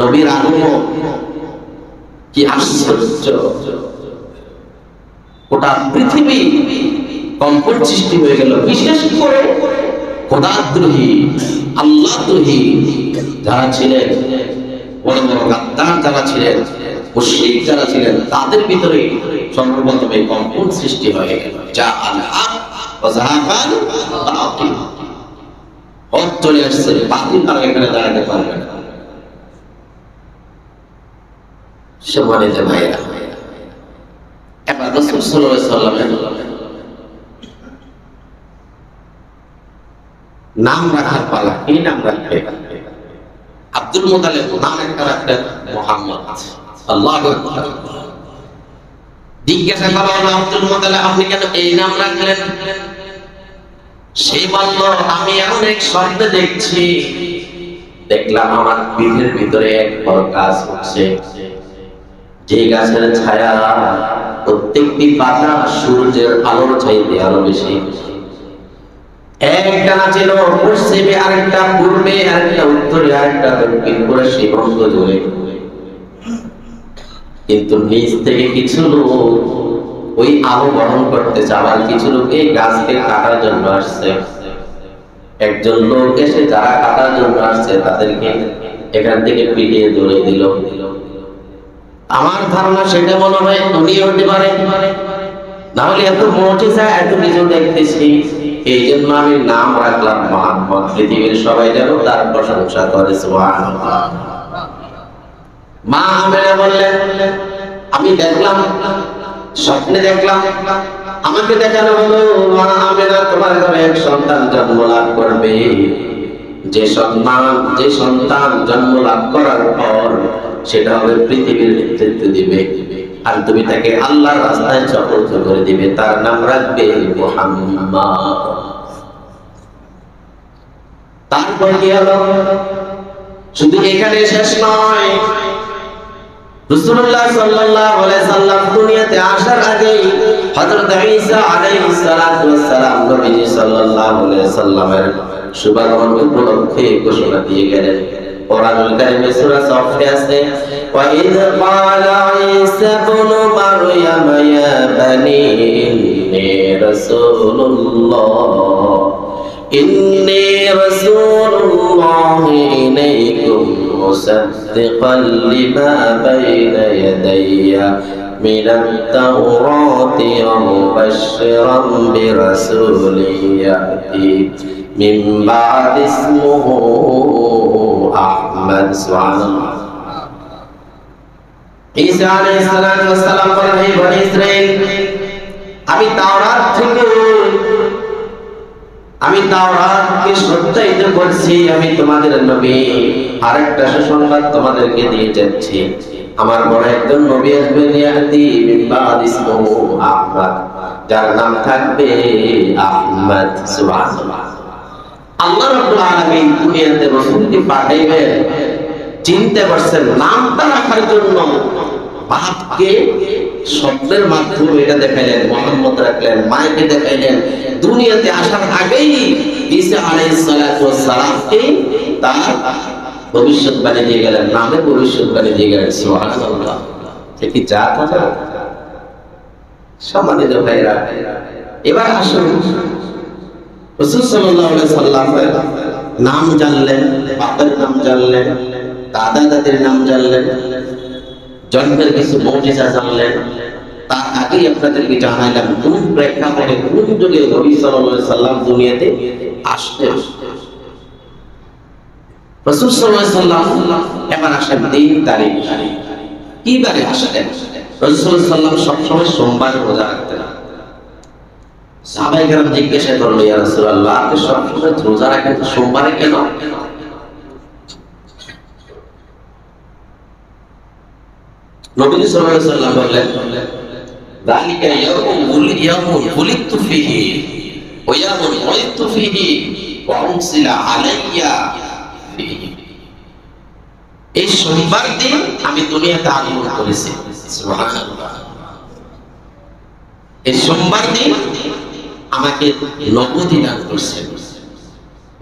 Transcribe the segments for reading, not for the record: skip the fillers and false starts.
নবীর আগমন কি আশ্চর্য! গোটা পৃথিবী কম্পন সৃষ্টি হয়ে গেল। বিশেষ করে খোদাদ্রোহী, আল্লাহদ্রোহী যারা ছিলেন, বড় বড় গাদ্দার যারা ছিলেন, মুশরিক যারা ছিলেন, তাদের ভিতরে সর্বপ্রথম এই কম্পন সৃষ্টি হয়ে গেল। যা আল-হক ওয়া যাহাকাল বাতিল, হক চলে আসছে, বাতিল আর এখানে দাঁড়াতে পারবে না। সম্মানিত ভাইরা, এবার রাসূল সাল্লাল্লাহু আলাইহি ওয়াসাল্লামের নাম রাখার পালা। কি নাম রাখবে? আব্দুল মুতালিব নাম একটা রাখলেন মুহাম্মদ। আল্লাহু আকবার। জিজ্ঞাসা করা হলো, আব্দুল মুতালিব আপনি কেন এই নাম রাখলেন? সে বলল, আমি এমন এক স্বপ্ন দেখছি, দেখলাম আমার পিঠের ভিতরে এক বড় গাছ উঠছে, যে গাছের ছায়া প্রত্যেকটি পাতা সূর্যের আলোর চাইতে আরো বেশি। একটানা ছিল পশ্চিমে, আরেকটা পূর্বে, আরেকটা উত্তরে, আরেকটা দক্ষিণ করে সীমান্ত জুড়ে। কিন্তু নিচ থেকে কিছু লোক ওই আলো বহন করতে চাওয়ার, কিছু লোক এই গাছকে কাটার জন্য আসছে। একজন লোক এসে যারা কাটার জন্য আসছে তাদেরকে এখান থেকে পিটিয়ে দৌড়ে দিল। আমার ধারণা সেটা মনে হয় উনি হতে পারে, না হলে এত মুজিজা এত কিছু দেখতেছি, এই জন্য আমি নাম রাখলাম মুহাম্মদ। পৃথিবীর সবাই যেন তার প্রশংসা করে। সুবহানাল্লাহ। মা আমেনা বললেন, আমি দেখলাম, স্বপ্নে দেখলাম, আমাকে দেখানো হলো মা আমেনা তোমার ঘরে এক সন্তান জন্ম লাভ করবে, যে সন্তান জন্ম লাভ করার পর সেটা হবে পৃথিবীর নেতৃত্ব দিবে, আর তুমি তাকে আল্লাহর রাস্তায় চক্রান্ত করে দিবে, তার নাম রাখবে মুহাম্মদ। তারপর কি হলো? শুধু এখানে শেষ নয়, রাসূলুল্লাহ সাল্লাল্লাহু আলাইহি সাল্লাম দুনিয়াতে আসার আগেই হযরত ঈসা আলাইহিস সালাতু ওয়াস সালাম নবীজি সাল্লাল্লাহু আলাইহি সাল্লামের শুভাগমন উপলক্ষে ঘোষণা দিয়ে গেলেন। কোরআনুল কারীমে সূরা সফে আছে, ওয়া ইয ক্বালা ঈসা ইবনু মারইয়াম ইয়া বানি ইন্নী রাসূলুল্লাহ ইলাইকুম মুসাদ্দিকান লিমা বাইনা ইয়াদাইয়া মিনাত তাওরাতি ওয়া মুবাশশিরান বিরাসূলিন ইয়াতি মিন বা'দি ইসমুহু আহমদ। সুবহানাল্লাহ। ঈসা আলাইহিস সালাম বলেন, হে বনী ইসরাঈল, আমি তাওরাতকে সত্যায়িত করছি, আমি তোমাদের নবী। আরেকটা সুসংবাদ তোমাদেরকে দিয়ে যাচ্ছি, আমার বড় একজন নবী আসবে, ইয়াতি মিন বা'দি ইসমুহু আহমদ, যার নাম থাকবে আহমদ। সুবহানাল্লাহ। আল্লাহ রাব্বুল আলামিন দুনিয়াতে রাসূলকে পাঠাইবেন, চিন্তা করছেন নামটা রাখার জন্য। বাপকে স্বপ্নের মাধ্যমে এটা দেখাইলেন, মুহাম্মদ রাখলেন, মাকে দেখাইলেন। দুনিয়াতে আসার আগেই ঈসা আলাইহিস সালাতু ওয়াস সালামকে তার ভবিষ্যৎবাণী দিয়ে গেলেন, নামে ভবিষ্যৎবাণী দিয়ে গেলেন। সুবহানাল্লাহ। কি জাত আছে! সম্মানিত ভাইরা, এবার আসুন রাসূল সাল্লাল্লাহু আলাইহি সাল্লামের নাম জানলেন, বাবার নাম জানলেন, দাদা দাদির নাম জানলেন, জন্মের কিছু মুজিজা জানলেন। তার আগেই আপনাদেরকে জানাইলাম কোন প্রেক্ষাপটে, কোন যুগে নবী সাল্লাল্লাহু আলাইহি সাল্লাম দুনিয়াতে আসলেন। রাসূল সাল্লাল্লাহু আলাইহি সাল্লাম এবার আসেন 3 তারিখ। কি বারে আসলেন? রাসূল সাল্লাল্লাহু আলাইহি সাল্লাম সবসময় সোমবার রোজা রাখতেন। সাহাবায়ে কেরাম জিজ্ঞাসা করলো, ইয়া রাসূলুল্লাহ, আপনি সবসময় রোজা রাখেন, সোমবারে কেন? নবী সাল্লাল্লাহু আলাইহি সাল্লাম বললেন, যালিকা ইয়াউমুন খুলিকতু ফীহি ওয়া ইয়াউমুন উইদতু ফীহি ওয়া উনসিলা আলাইয়া ফীহি। এই সোমবার দিন আমি দুনিয়াতে আগমন করেছি। সুবহানাল্লাহ। এই সোমবার দিন আমাকে নবুয়তি দান করছেন।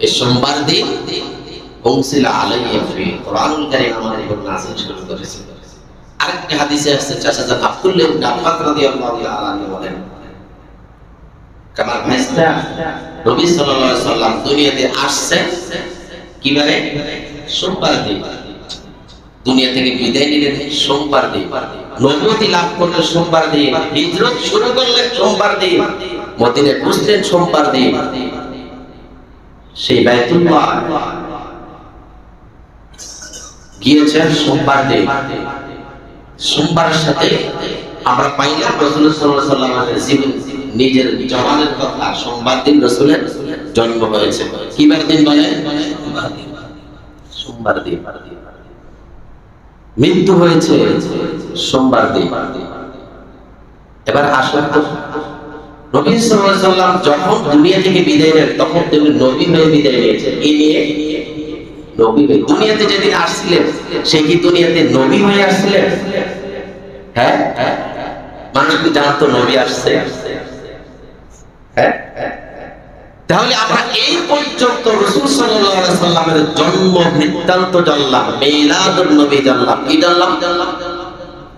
এই সোমবার দিন উনসিলা আলাইহি ফি কুরআনুল কারীম আমাদের উপর নাযিল শুরু করেছে। আরেকটি হাদিসে আসছে চাচা আব্দুল্লাহ ইবনে আব্বাস রাদিয়াল্লাহু তাআলা আনহু বলেন, কামার ভাইস্তা নবী সাল্লাল্লাহু আলাইহি সাল্লাম দুনিয়াতে আসছে কিভাবে? সোমবার দিন দুনিয়া থেকে বিদায় নিলেন সোমবার দিন, নবুয়তি লাভ করলেন সোমবার দিন, হিজরত শুরু করলেন সোমবার দিন, মদিনায় পৌঁছলেন সোমবার দিন। সেই বাইতুল্লাহ গিয়েছেন সোমবার দিন। সোমবারের সাথে আমরা পাইলাম রাসূলুল্লাহ সাল্লাল্লাহু আলাইহি ওয়াসাল্লামের জীবন নিজের জমানের কথা। সোমবার দিন রাসূলের জন্ম হয়েছে। কি বার দিন বলেন? সোমবার দিন। মৃত্যু হয়েছে সোমবার দিন। এবার আসুন তো, নবী সাল্লাল্লাহু আলাইহি ওয়াসাল্লাম যখন দুনিয়া থেকে বিদায় নেন তখন তিনি নবী হয়ে বিদায় নিয়েছেন। এই নিয়ে নবী হয়ে দুনিয়াতে যেদিন আসছিলেন সে কি দুনিয়াতে নবী হয়ে আসছিলেন? হ্যাঁ, মানুষ কি জানতো নবী আসছে? হ্যাঁ, তাহলে আমরা এই পর্যন্ত রাসূল সাল্লাল্লাহু আলাইহি ওয়াসাল্লামের জন্ম বৃত্তান্ত জানলাম, মিলাদুন নবী জানলাম। কি জানলাম?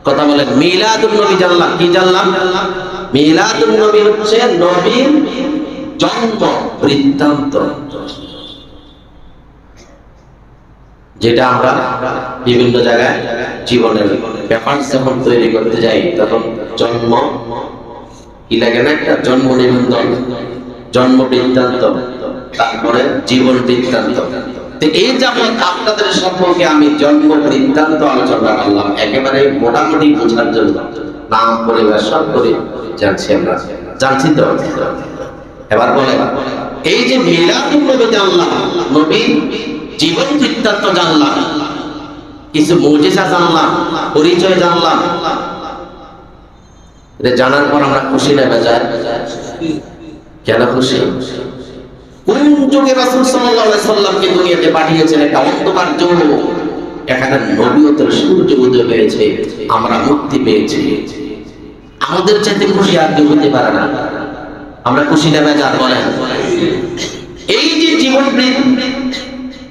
কথা বলেন, মিলাদুন নবী জানলাম। কি জানলাম? মিলাদুন নবী হচ্ছে নবীর জন্ম বৃত্তান্ত, যেটা আমরা বিভিন্ন জায়গায় জীবনের ব্যাপার যখন তৈরি করতে যাই তখন জন্ম কি লাগে না, একটা জন্ম নিবন্ধন, জন্ম বৃত্তান্ত, তারপরে জীবন বৃত্তান্ত। এই যাবৎ আপনাদের সম্পর্কে আমি জন্ম বৃত্তান্ত আলোচনা করলাম একেবারে মোটামুটি বোঝার জন্য, নাম পরিবার সব করে জানছি আমরা, জানছি তো। এবার বলে এই যে মিলাদুন নবী জানলাম, নবী জীবন বৃত্তান্ত জানলাম, কিছু মুজিজা জানলাম, পরিচয় জানলাম, এটা জানার পর আমরা খুশি না বেজার? কেন খুশি? কোন যুগে রাসূল সাল্লাল্লাহু আলাইহি সাল্লামকে দুনিয়াতে পাঠিয়েছেন? একটা অন্ধকার যুগ, এখানে নবুয়তের সূর্য উদয় হয়েছে, আমরা মুক্তি পেয়েছি। আমাদের চাইতে খুশি আর কেউ হতে পারে না। আমরা খুশি না বেজার বলেন? এই যে জীবন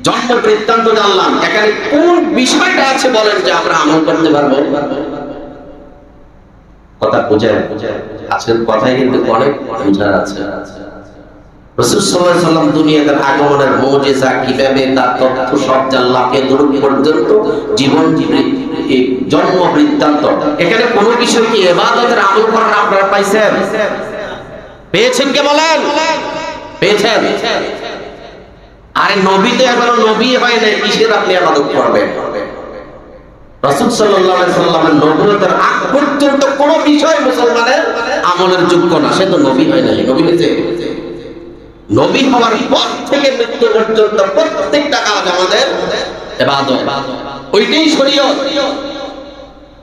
জন্ম বৃত্তান্ত জানলাম, এখানে কোন বিষয়টা আছে বলেন যে আমরা আমল করতে পারবো? কথা বুঝেন? আজকের কথাই কিন্তু অনেক বুঝার আছে। রাসূল সাল্লাল্লাহু আলাইহি সাল্লাম দুনিয়াতে আগমনের মুজিজা কিভাবে তার তথ্য সব জানলাম, এতটুকু পর্যন্ত জীবন জন্ম বৃত্তান্ত। এখানে কোন বিষয় কি ইবাদতের আমল করার আপনারা পাইছেন? পেয়েছেন কে বলেন? পেয়েছেন? আরে নবী তো এখনো নবী হয় নাই, কিসের আপনি ইবাদত করবেন? রাসূল সাল্লাল্লাহু আলাইহি সাল্লামের নবুয়তের আগ পর্যন্ত কোন বিষয় মুসলমানের আমলের যোগ্য না, সে তো নবী হয় নাই। নবী হয়েছে? নবী হওয়ার পর থেকে মৃত্যু পর্যন্ত প্রত্যেকটা কাজ আমাদের ইবাদত, ওইটাই শরীয়ত।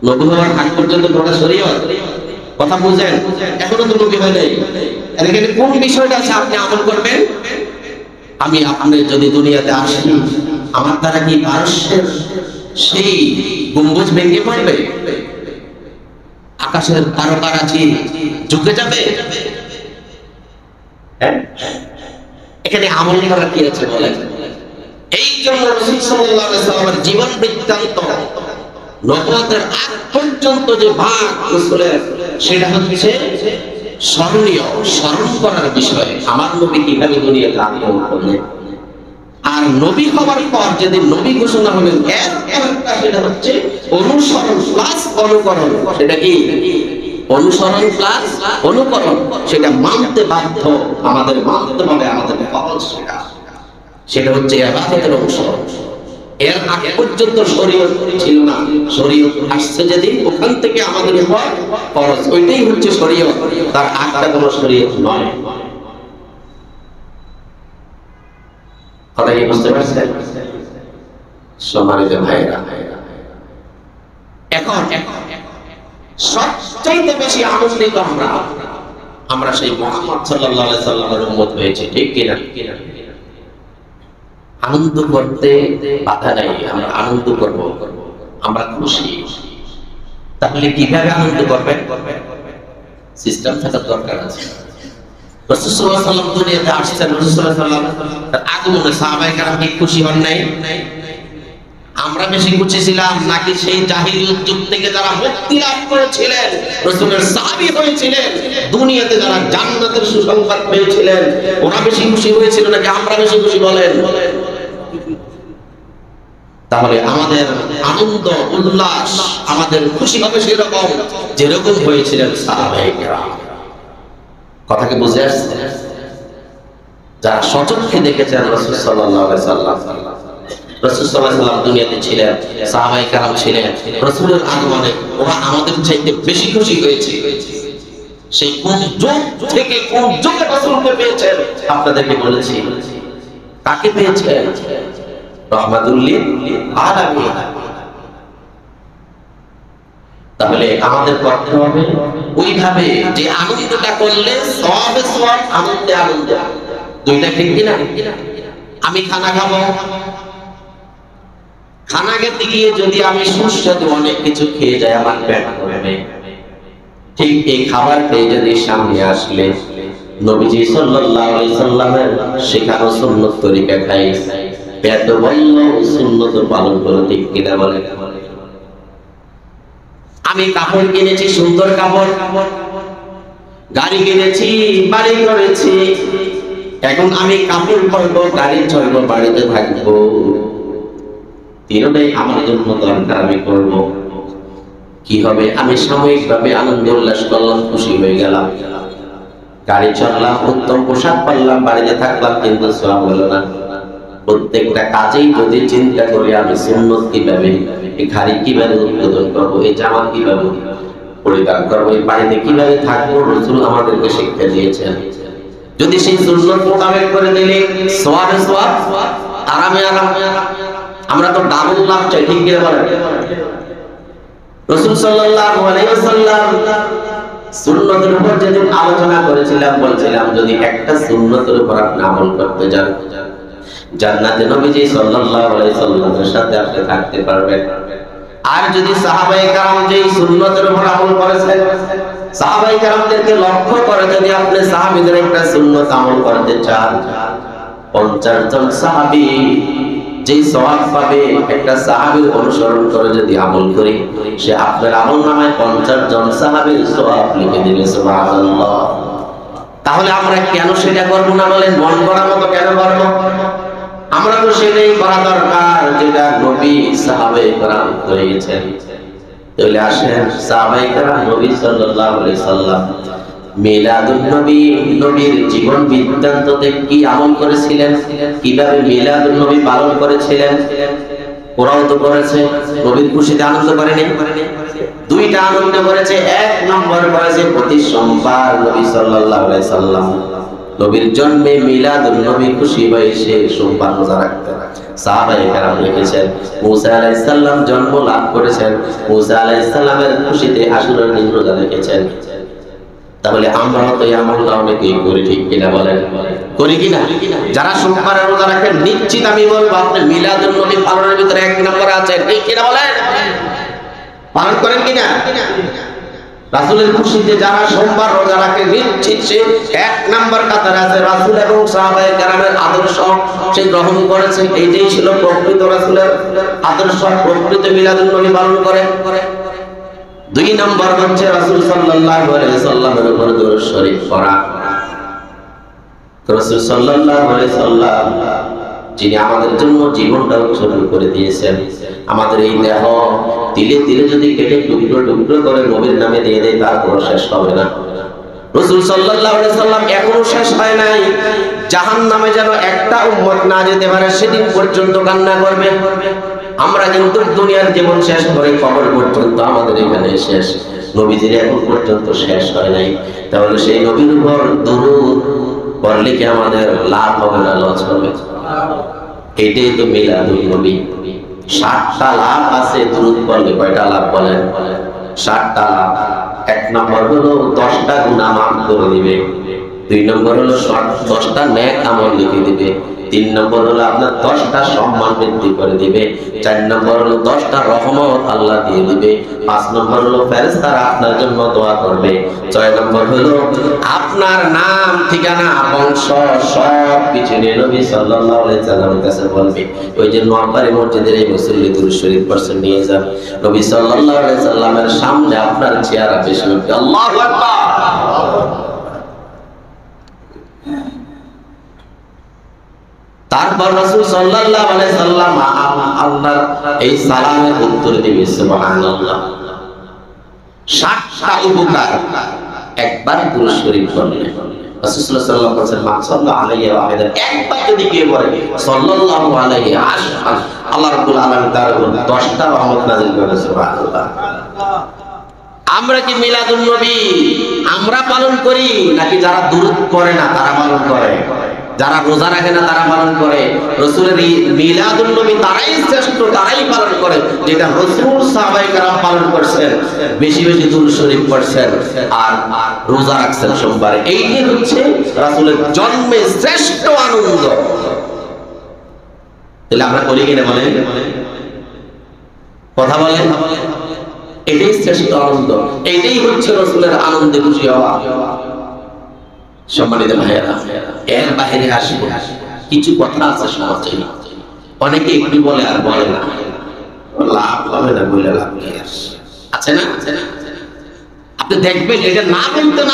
নবী হওয়ার আগ পর্যন্ত কোনটা শরীয়ত? কথা বুঝেন? এখনো তো নবী হয় নাই। এখানে কোন বিষয়টা আছে আপনি আমল করবেন? আমি আপনি যদি দুনিয়াতে আসি, আমার দ্বারা কি পারস্যের সেই গম্বুজ ভেঙে পড়বে? আকাশের তারকারাজি ঝুঁকে যাবে? এখানে আমল করার কি আছে বলেন? এই জন্য রাসূল সাল্লাল্লাহু আলাইহি সাল্লামের জীবন বৃত্তান্ত, নবুয়তের আগ পর্যন্ত যে ভাগ রাসূলের, সেটা হচ্ছে স্মরণীয়, স্মরণ করার বিষয়। আমার নবী কিভাবে দুনিয়াতে আগমন করলেন, আর নবী হওয়ার পর যেদিন নবী ঘোষণা হলেন, সেটা হচ্ছে অনুসরণ প্লাস অনুকরণ। সেটা কি? অনুসরণ প্লাস অনুকরণ। সেটা মানতে বাধ্য, আমাদের মানতে হবে, আমাদের ফরজ সেটা হচ্ছে ইবাদতের অনুসরণ। এর আগে পর্যন্ত শরীয়ত ছিল না, শরীয়ত আসছে যেদিন ওখান থেকে আমাদের উপর ফরজ, ওইটাই হচ্ছে শরীয়ত, তার আগটা কোনো শরীয়ত নয়। কথা কি বুঝতে পারছেন সম্মানিত ভাইরা? এখন সবচেয়ে বেশি আনন্দিত আমরা সেই মুহাম্মদ সাল্লাল্লাহু আলাইহি সাল্লামের উম্মত হয়েছে, ঠিক কিনা? আনন্দ করতে বাধা নাই, আমরা আনন্দ করব, আমরা খুশি। তাহলে কিভাবে আনন্দ করবেন? সিস্টেম থাকার দরকার আছে। রাসূল সাল্লাল্লাহু আলাইহি ওয়াসাল্লাম দুনিয়াতে আসছেন, রাসূল সাল্লাল্লাহু আলাইহি ওয়াসাল্লাম তার আগমনে সাহাবায়ে কেরাম কি খুশি হন নাই? আমরা বেশি খুশি ছিলাম নাকি সেই জাহিলিয়ত যুগ থেকে যারা মুক্তি লাভ করেছিলেন, রাসূলের সাহাবী হয়েছিলেন, দুনিয়াতে যারা জান্নাতের সুসংবাদ পেয়েছিলেন, ওরা বেশি খুশি হয়েছিল নাকি আমরা বেশি খুশি বলেন? তাহলে আমাদের আনন্দ উল্লাস, আমাদের খুশি হবে সেরকম যেরকম হয়েছিলেন সাহাবায়ে কেরাম। কথা কি বুঝে আসছে? যারা সচক্ষে দেখেছেন রাসূল সাল্লাল্লাহু আলাইহি ওয়াসাল্লাম, রাসূল সাল্লাল্লাহু আলাইহি ওয়াসাল্লাম দুনিয়াতে ছিলেন, সাহাবায়ে কেরাম ছিলেন, রাসূলের আগমনে ওরা আমাদের চাইতে বেশি খুশি হয়েছে। সেই কোন যুগ থেকে কোন যুগে রাসূলকে পেয়েছেন আপনাদেরকে বলেছি। কাকে পেয়েছেন? রাহমাতুল লিল আলামিন। তাহলে আমাদের করতে হবে ওইভাবে যে আনন্দটা করলে সওয়াবে সওয়াব, আনন্দে আনন্দ, দুইটা ঠিক কিনা? আমি খানা খাবো, খানা খেতে গিয়ে যদি আমি সুস্বাদু অনেক কিছু খেয়ে যাই আমার পেট ভরবে, ঠিক এই খাবার পেয়ে যদি সামনে আসলে নবীজি সাল্লাল্লাহু আলাইহি সাল্লামের শেখানো সুন্নাত তরিকা খাই, পেট বলল সুন্নাত পালন করো, ঠিক কিনা বলে? আমি কাপড় কিনেছি, সুন্দর কাপড়, গাড়ি কিনেছি, বাড়ি করেছি, এখন আমি কাপড় পরবো, গাড়ি চড়বো, বাড়িতে থাকবো, তিনটাই আমার জন্য দরকার, আমি করব। কি হবে? আমি সাময়িকভাবে আনন্দ উল্লাস করলাম, খুশি হয়ে গেলাম, গাড়ি চড়লাম, উত্তম পোশাক পরলাম, বাড়িতে থাকলাম, কিন্তু সওয়াব হলো না। প্রত্যেকটা কাজেই যদি চিন্তা করি আমি সুন্নাত কিভাবে, এই গাড়ি কিভাবে উদ্বোধন করবো, এই জামা কিভাবে পরিধান করবো, এই বাড়িতে কিভাবে থাকবো, রাসূল আমাদেরকে শিক্ষা দিয়েছেন। যদি সেই সুন্নাত মোতাবেক করে দিলে সওয়াবে সওয়াব, আরামে আরাম, আমরা তো ডাবল লাভ চাই, ঠিক কিনা বলেন? রাসূল সাল্লাল্লাহু আলাইহি ওয়াসাল্লাম সুন্নাতের উপর যেদিন আলোচনা করেছিলাম, বলছিলাম যদি একটা সুন্নাতের উপর আপনি আমল করতে যান, জান্নাতে নবীজি সাল্লাল্লাহু আলাইহি সাল্লামের সাথে আপনি থাকতে পারবেন। আর যদি সাহাবায়ে কেরাম যেই সুন্নাতের উপর আমল করেছেন, সাহাবায়ে কেরামদেরকে লক্ষ্য করে যদি আপনি সাহাবীদের একটা সুন্নাত আমল করতে চান, 50 জন সাহাবী যেই সওয়াব পাবে, একটা সাহাবীর অনুসরণ করে যদি আমল করি, সে আপনার আমলনামায় 50 জন সাহাবীর সওয়াব লিখে দিবে। সুবহানাল্লাহ। তাহলে আমরা কেন সেটা করব না বলেন? মন গড়ার মতো কেন করব? আমরা তো সেটাই করা দরকার যেটা নবী সাহাবায়ে কেরাম করে গেছেন। তাহলে আসেন, সাহাবায়ে কেরাম নবী সাল্লাল্লাহু আলাইহি সাল্লাম মিলাদুন নবী, নবীর জীবন বৃত্তান্ততে কি আমল করেছিলেন, কিভাবে মিলাদুন নবী পালন করেছিলেন, ওরাও তো করেছে। নবীর খুশিতে আনন্দ করেনি? দুইটা আনন্দ করেছে। এক নম্বর করেছে প্রতি সোমবার নবী সাল্লাল্লাহু আলাইহি সাল্লাম নবীর জন্মে মিলাদুন নবী খুশি হয়ে সে সোমবার রোজা রাখতেন। সাহাবায়ে কেরাম লিখেছেন মুসা আলাইহিস সালাম জন্ম লাভ করেছেন, মুসা আলাইহিস সালামের খুশিতে আশুরার দিন রোজা রেখেছেন। তাহলে আমরা তো এই আমলটা অনেকেই করি, ঠিক কিনা বলেন? করি কিনা? যারা সোমবার রোজা রাখেন, নিশ্চিত আমি বলবো আপনি মিলাদুন নবী পালনের ভিতরে এক নম্বরে আছেন, ঠিক কিনা বলেন? পালন করেন কিনা? রাসূলের খুশিতে যারা সোমবার রোজা রাখে, নিশ্চিত সে এক নাম্বার কাতারে আছে। রাসূল এবং সাহাবায়ে কেরামের আদর্শ সে গ্রহণ করেছে, এইটাই ছিল প্রকৃত রাসূলের আদর্শ, প্রকৃত মিলাদুন নবী পালন করে। দুই নম্বর হচ্ছে রাসূল সাল্লাল্লাহু আলাইহি সাল্লামের উপর দরুদ শরীফ পড়া। রাসূল সাল্লাল্লাহু আলাইহি সাল্লাম যিনি আমাদের জন্য জীবনটা উৎসর্গ করে দিয়েছেন, আমাদের এই দেহ তিলে তিলে যদি কেটে টুকরো টুকরো করে নবীর নামে দিয়ে দেয়, তারপর শেষ হবে না। রাসূল সাল্লাল্লাহু আলাইহি সাল্লাম এখনো শেষ হয় নাই। জাহান্নামে যেন একটা উম্মত না যেতে পারে সেদিন পর্যন্ত কান্না করবে। আমরা কিন্তু দুনিয়ার জীবন শেষ করে কবর পর্যন্ত আমাদের এখানে শেষ, নবীজির এখন পর্যন্ত শেষ হয় নাই। তাহলে সেই নবীর উপর দরুদ পড়লে কি আমাদের লাভ হবে না লস হবে? এটাই তো মিলাদুন নবী। 60টা লাভ আছে দরুদ পড়লে। কয়টা লাভ বলেন? 60টা লাভ। এক নম্বর হলো 10টা গুনাহ মাফ করে দিবে। 2 নম্বর হলো 10টা নেক আমল লিখে দিবে। 3 নম্বর হলো আপনার 10টা সম্মান বৃদ্ধি করে দিবে। 4 নম্বর হলো 10টা রহমত আল্লাহ দিয়ে দিবে। 5 নম্বর হলো ফেরেশতারা আপনার জন্য দোয়া করবে। 6 নম্বর হলো আপনার নাম, ঠিকানা, বংশ সব কিছু নিয়ে নবী সাল্লাল্লাহু আলাইহি সাল্লামের কাছে বলবে। ওই যে নোয়াপাড়ি মসজিদের এই মুসল্লি দুরূদ শরীফ পড়ছেন নিয়ে যান, নবী সাল্লাল্লাহু আলাইহি সাল্লামের সামনে আপনার চেহারা পেশ করবে। আল্লাহু আকবার। তারপর রাসূল সাল্লাল্লাহু আলাইহি সাল্লাম আল্লাহর এই সালামের উত্তর দিবে সুবহানাল্লাহ। 60টা উপকার একবার দুরূদ শরীফ পড়লে রাসূল সাল্লাল্লাহু আলাইহি ওয়াসাল্লাম বলেন, মান সাল্লাল্লাহু আলাইহি ওয়া সাল্লাম, একবার যদি কেউ বলে সাল্লাল্লাহু আলাইহি আশহাদ, আল্লাহ রাব্বুল আলামিন তার উপর 10টা রহমত নাযিল করে। সুবহানাল্লাহ। আমরা কি মিলাদুন নবী আমরা পালন করি নাকি যারা দুরূদ পড়ে না তারা পালন করে? যারা রোজা রাখে না তারা পালন করে? রাসূলের মিলাদুন নবী তারাই শ্রেষ্ঠ, তারাই পালন করে যেটা রাসূল সাহাবায়ে কেরাম পালন করছেন, বেশি বেশি দুরূদ শরীফ পড়ছেন আর রোজা রাখছেন সোমবারে। এইটাই হচ্ছে রাসূলের জন্মে শ্রেষ্ঠ আনন্দ। তাহলে আমরা করি কিনা বলেন? কথা বলেন। এটাই শ্রেষ্ঠ আনন্দ, এটাই হচ্ছে রাসূলের আনন্দে খুশি হওয়া। সম্মানিত ভাইয়েরা, এর বাইরে আসবো, কিছু কথা আছে সমাজে, অনেকে একটু বলে আর বলে না, লাভ হবে না বলে লাভ কি আছে না? আপনি দেখবেন এটা না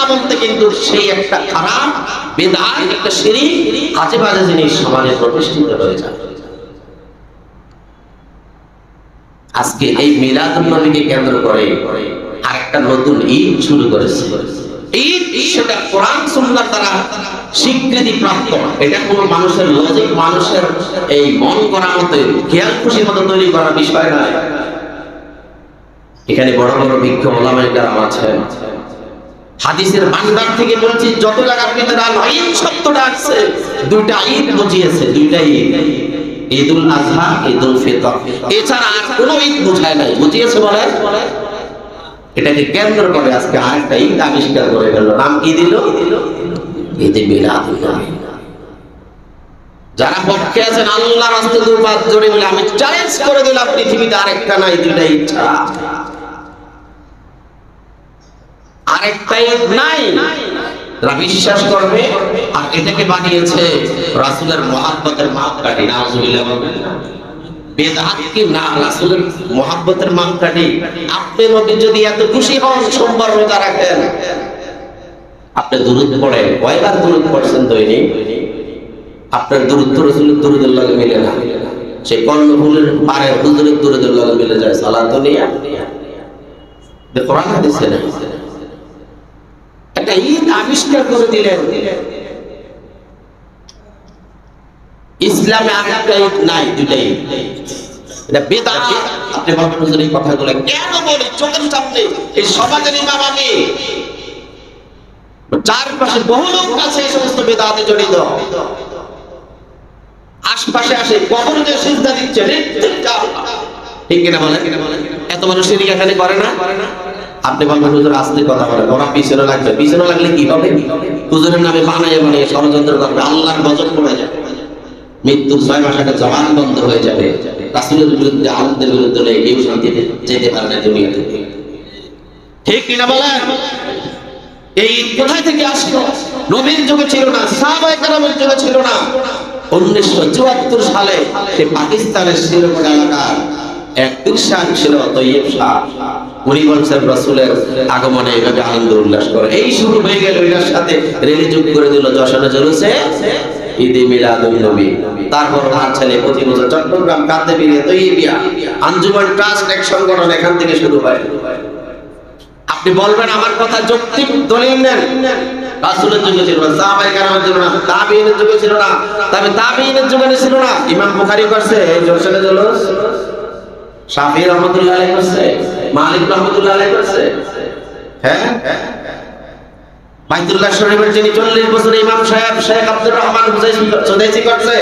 বলতে কিন্তু সেই একটা খারাপ বেদাত, একটা শিরক, আজে বাজে জিনিস সমাজে প্রতিষ্ঠিত হয়ে যায়। আজকে এই মিলাদুন নবীকে কেন্দ্র করে আরেকটা নতুন ঈদ শুরু করেছে। ঈদ সেটা কোরআন সুন্নাহ দ্বারা স্বীকৃতি প্রাপ্ত। এটা কোন মানুষের লজিক, মানুষের এই মন করা মতো খেয়াল খুশির মতো তৈরি করা বিষয় নয়। এখানে বড় বড় বিজ্ঞ ওলামায়ে কেরাম আছেন, হাদিসের ভান্ডার থেকে বলছি যত জায়গার ভিতরে ঈদ শব্দটা আছে, দুইটা ঈদ বুঝিয়েছে, দুইটা ঈদ, ঈদুল আযহা, ঈদুল ফিতর, এছাড়া আর কোনো ঈদ বোঝায় নাই। বুঝিয়েছে বলে এটাকে কেন্দ্র করে আজকে আরেকটা ঈদ আবিষ্কার করে ফেলল। নাম কি দিল? ঈদ মিলাদুন নবী। যারা পক্ষে আছেন আল্লাহর রাস্তায় দুপাত জোরে বলে আমি চ্যালেঞ্জ করে দিলাম, পৃথিবীতে আরেকটা নাই, দুইটা ঈদ ছাড়া আরেকটা ঈদ নাই। যারা বিশ্বাস করবে আর এটাকে বানিয়েছে রাসূলের মুহাব্বতের মাপকাঠি, নাউজুবিল্লাহ বলবেন না, বেদাত কি না রাসূলের মুহাব্বতের মাপকাঠি। আপনি নবী যদি এত খুশি হন, সোমবার রোজা রাখেন, আপনি দুরূদ পড়েন, কয়বার দুরূদ পড়ছেন দৈনিক? আপনার দুরূদ তো রাসূলের দুরূদের লগে মিলে না, সেই কর্ণফুলের পাড়ের হুজুরের দুরূদের লগে মিলে যায়। সালাত নিয়া কোরআন হাদিসে না, একটা ঈদ আবিষ্কার করে দিলেন। ইসলামে আরেকটা ঈদ নাই, দুইটা ঈদ। এটা বেদাত। আপনি বলবেন হুজুর এই কথাগুলো কেন বলি? চোখের সামনে এই সমাজের ইমাম আমি, চারপাশে বহু লোক আছে এই সমস্ত বেদাতে জড়িত, আশপাশে আসে কবর যে সিজদা দিচ্ছে, ঠিক কিনা বলেন? এত মানুষ শিরক এখানে করে না? আপনি বলবেন হুজুর আস্তে কথা বলেন, ওরা পিছনে লাগবে। পিছনে লাগলে কি হবে? হুজুরের নামে বানায় ষড়যন্ত্র করবে, আল্লাহর গজব পড়ে যাবে, মৃত্যুর 6 মাস আগে জবান বন্ধ হয়ে যাবে, রাসূলের বিরুদ্ধে, আলেমদের বিরুদ্ধে কেউ শান্তিতে যেতে পারে না দুনিয়াতে, ঠিক কিনা বলেন? এই কোথায় থেকে আসলো? নবীর যুগে ছিল না, সাহাবায়ে কেরামের যুগে ছিল না। 1974 সালে পাকিস্তানের শ্রীনগর এলাকার এক পীর সাহেব ছিল, তৈয়ব শাহ, উনি বলছেন রাসূলের আগমনে এভাবে আনন্দ উল্লাস করে। এই শুরু হয়ে গেল, এটার সাথে রেলি যোগ করে দিল যশনে জলুসে ঈদ মিলাদুন নবী। তারপর ওনার ছেলে প্রতি বছর চট্টগ্রাম কান্দেবিরে তৈয়বিয়া আঞ্জুমান ট্রাস্ট এক সংগঠন, এখান থেকে শুরু হয়। আপনি বলবেন আমার কথা যৌক্তিক দলিল নেন, রাসূলের যুগে ছিল না, সাহাবায়ে কেরামের যুগে ছিল না, তাবিঈনের যুগে ছিল না, তবে তাবিঈনের যুগে ছিল না। ইমাম বুখারী করছে এই যশনে জলুস, শাফি রহমাতুল্লাহ আলাইহি করছে, মালিক রহমাতুল্লাহ আলাইহি করছে, হ্যাঁ। বাইতুল্লাহ শরীফের যিনি 40 বছর ইমাম সাহেব শেখ আব্দুর রহমান সুদাইসি করছে,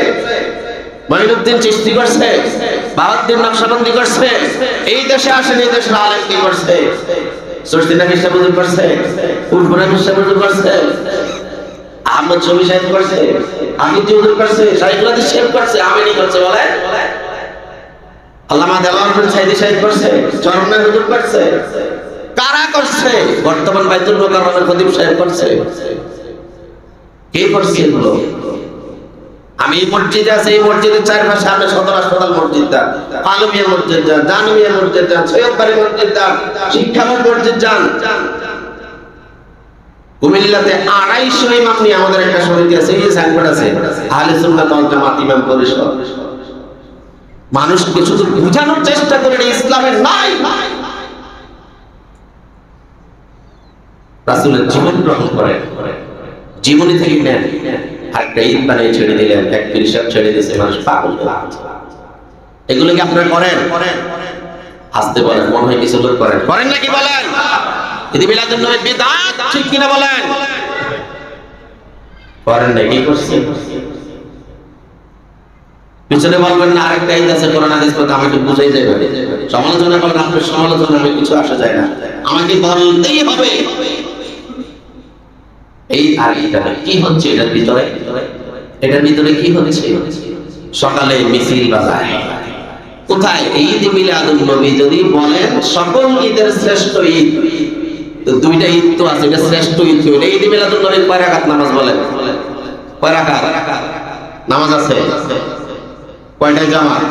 মঈনুদ্দিন চিশতি করছে, বাহাউদ্দিন নকশবন্দি করছে। এই দেশে আসেন, এই দেশের আলেম কি করছে? সরসিনা হিসাব করছে, উলপুরা হিসাব করছে। আহমদ শফি সাহেব করছে, আমির হুজুর করছে, শাইখুল হাদিস সাহেব করছে, আমিনী করছে, বলে আল্লামা দেওয়ান সাইদি সাহেব করছে, চরমনাই হুজুর করছে, কারা করছে? বর্তমান বাইতুল মোকাররমের খতিব সাহেব করছে। কে করছে এগুলো? আমি মসজিদ আছে, এই মসজিদের চারপাশে আমি সদর হাসপাতাল মসজিদ যান, আলমিয়া মসজিদ যান, জানুমিয়া মসজিদ যান, সৈয়দবাড়ি মসজিদ যান, শিক্ষামত মসজিদ যান। কুমিল্লাতে 250 ইমাম নিয়ে আমাদের একটা সমিতি আছে, এই সাইনবোর্ড আছে, আহলে সুন্নাত ওয়াল জামাত ইমাম পরিষদ। মানুষকে শুধু বোঝানোর চেষ্টা করে ইসলামের নাই। রাসূলের জীবন গ্রহণ করেন, জীবনী থেকে নেন, একটা ঈদ বানিয়ে ছেড়ে দিলেন, এক পিরিশাব ছেড়ে দিয়েছে, মানুষ পাগল হয়ে যাচ্ছে। এগুলো কি আপনারা করেন? হাসতে বলেন, মনে হয় কিছু লোক করেন, করেন নাকি বলেন? ঈদ মিলাদুন নবী বিদআত, ঠিক কিনা বলেন? করেন নাকি? করছেন? পিছনে বলবেন না আরেকটা ঈদ আছে, কোরআন হাদিস পড়তে আমাকে বুঝাই যাবে, সমালোচনা করেন, আপনার সমালোচনা আমি কিছু আসা যায় না, আমাকে বলতেই হবে। এই আর এটা কি হচ্ছে এটার ভিতরে? এটার ভিতরে কি হচ্ছে? সকালে মিছিল বাজায়, কোথায়? ঈদ মিলাদুন নবী যদি বলেন সকল ঈদের শ্রেষ্ঠ ঈদ, তো দুইটা ঈদ তো আছে, এটা শ্রেষ্ঠ ঈদ কি? ঈদ মিলাদুন নবীর কয় রাকাত নামাজ বলেন? কয় রাকাত নামাজ আছে? কয়টা জামাত?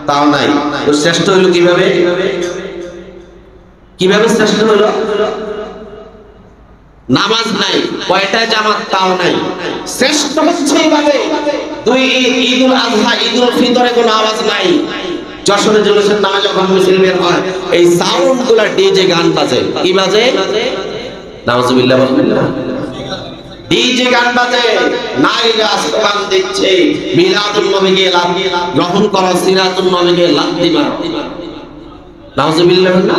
তাও নাই। তো শ্রেষ্ঠ হইল কিভাবে? কিভাবে শ্রেষ্ঠ হইল? নামাজ নাই, কয়টা জামাত? তাও নাই। শ্রেষ্ঠ হচ্ছে এইভাবে দুই ঈদ, ঈদুল আযহা, ঈদুল ফিতরে কোনো আওয়াজ নাই। যশোরে জুলুসের নামে যখন মিছিল বের হয়, এই সাউন্ড গুলা ডিজে গান বাজে। কি বাজে? নাউজুবিল্লাহ বলবেন না, ডিজে গান বাজে, নারীরা স্লোগান দিচ্ছে মিলাদুন নবীকে গ্রহণ করো, সিরাতুন নবীকে লাথ দিবা। নাউজুবিল্লাহ না।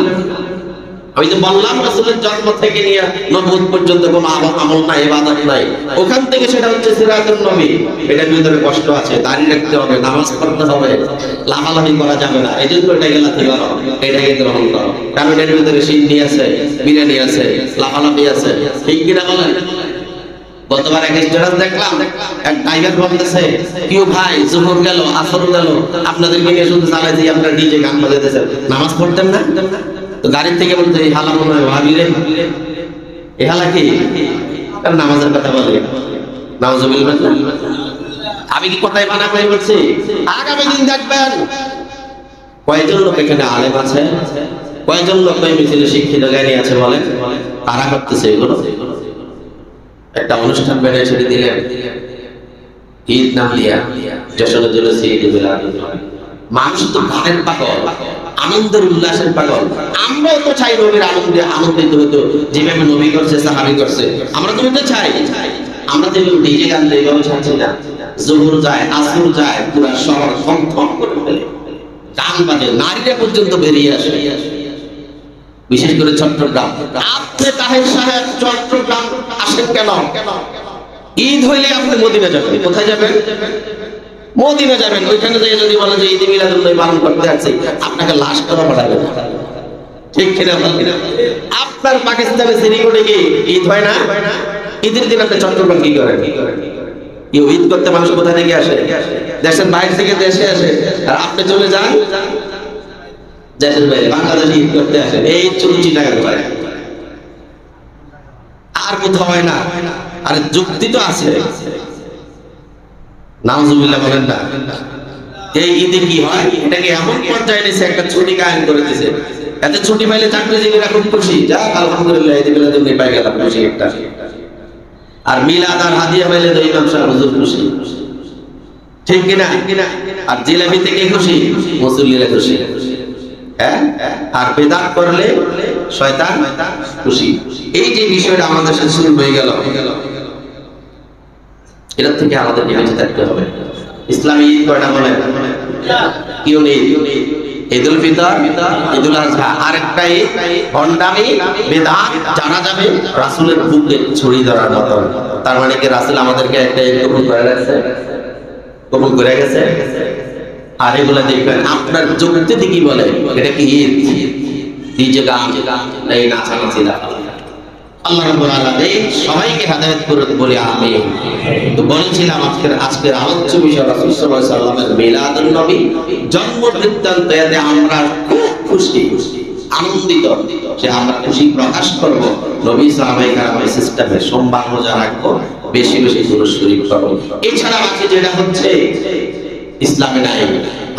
আমি তো বললাম রাসূলের জন্ম থেকে নিয়ে নবুয়ত পর্যন্ত কোনো আমল নাই, ইবাদত নাই, ওখান থেকে সেটা হচ্ছে সিরাতুন নবী। এটার ভিতরে কষ্ট আছে, দাঁড়িয়ে রাখতে হবে, নামাজ পড়তে হবে, লাফালাফি করা যাবে না, এই জন্য এটাকে লাথি করো, এটাকে গ্রহণ করো। কারণ এটার ভিতরে সিন্নি আছে, বিরিয়ানি আছে, লাফালাফি আছে, ঠিক কিনা বলেন? গতবার এক স্ট্যাটাস দেখলাম, এক ড্রাইভার বলতেছে, কিউ ভাই জোহর গেল, আসর গেল, আপনাদেরকে নিয়ে শুধু চালাই দিয়ে আপনারা ডিজে গান বাজাইতেছেন, নামাজ পড়তেন না? তো গাড়ির থেকে বলতে এই হালা মনে হয় ভাবি রে, এই হালা কি নামাজের কথা বলে? নাউজুবিল্লাহ। আমি কি কথাই বানাই বলছি? আগামী দিন দেখবেন কয়জন লোক এখানে আলেম আছে, কয়জন লোক এই মিছিলে শিক্ষিত জ্ঞানী আছে বলেন? কারা করতেছে এগুলো? একটা অনুষ্ঠান বেড়ে ছেড়ে দিলেন, ঈদ নাম দিয়া, যশোরে জুলুসে ঈদ মিলাদুন নবী। মানুষ তো গানের পাগল, আনন্দের উল্লাসের পাগল। আমরাও তো চাই নবীর আনন্দে আনন্দিত হতো, যেভাবে নবী করছে, সাহাবী করছে, আমরা তো হতে চাই। আমরা তো ডিজে গান দিয়ে এইভাবে ছাড়ছি না, জোহর যায়, আসর যায়, পুরা শহর থমথম করে ফেলে, গান বাজে, নারীরা পর্যন্ত বেরিয়ে আসে। বিশেষ করে চট্টগ্রাম, আপনি তাহের সাহেব চট্টগ্রাম আসেন কেন? ঈদ হইলে আপনি মদিনা যাবেন। কোথায় যাবেন? মদিনা যাবেন। ওইখানে যেয়ে যদি বলেন যে ঈদ মিলাদুন নবী পালন করতে যাচ্ছি, আপনাকে লাশ করা পড়াবে না, ঠিক কিনা বলেন? আপনার পাকিস্তানে শ্রীনগরে কি ঈদ হয় না? ঈদের দিন আপনি চট্টগ্রাম কি করেন? ঈদ করতে মানুষ কোথা থেকে আসে? দেশের বাইরে থেকে দেশে আসে, আর আপনি চলে যান দেশের বাইরে, বাংলাদেশে ঈদ করতে আসেন, এই চুরুচি টাকা করে আর কোথাও হয় না। আর যুক্তি তো আছে, নাউজুবিল্লাহ বলেন না। এই ঈদে কি হয়? এটাকে এমন পর্যায়ে নিয়েছে, একটা ছুটি কায়েম করে দিয়েছে, এতে ছুটি পাইলে চাকরিজীবীরা খুব খুশি, যাক আলহামদুলিল্লাহ ঈদ মিলাদুন নবী পাই গেলাম, খুশি একটা। আর মিলাদ আর হাদিয়া পাইলে তো ইমাম সাহেব হুজুর খুশি, ঠিক কিনা? আর জিলাপি থেকে খুশি, মুসল্লিরা খুশি, হ্যাঁ? আর বেদাত করলে শয়তান খুশি। এই যে বিষয়টা আমাদের সাথে শুরু হয়ে গেল, এটার থেকে আমাদের বেঁচে থাকতে হবে। ইসলামী ঈদ কয়টা বলেন? কি ঈদ? ঈদুল ফিতর, ঈদুল আযহা, আরেকটা ঈদ ভণ্ডামি, বেদাত জানা যাবে রাসূলের বুকে ছুরি ধরার মতো। তার মানে কি রাসূল আমাদেরকে একটা ঈদ কবুল করে গেছে? কবুল করে গেছে? আর এগুলা দেখবেন আপনার যুক্তিতে কি বলে, এটা কি ঈদ? ডিজে গান, এই নাচানাচি, আল্লাহ রাব্বুল আলামিন সবাইকে হেদায়েত করুন বলে আমিন। তো বলেছিলাম আজকের আলোচ্য বিষয় রাসূল সাল্লাল্লাহু আলাইহি সাল্লামের মিলাদুন নবী, জন্ম বৃত্তান্ত। এতে আমরা খুব খুশি, আনন্দিত যে আমরা খুশি প্রকাশ করব। নবী সাহাবায়ে কেরামের সিস্টেমে সোমবার রোজা রাখবো, বেশি বেশি দুরূদ শরীফ পড়ব। এছাড়া বাকি যেটা হচ্ছে ইসলামে নাই।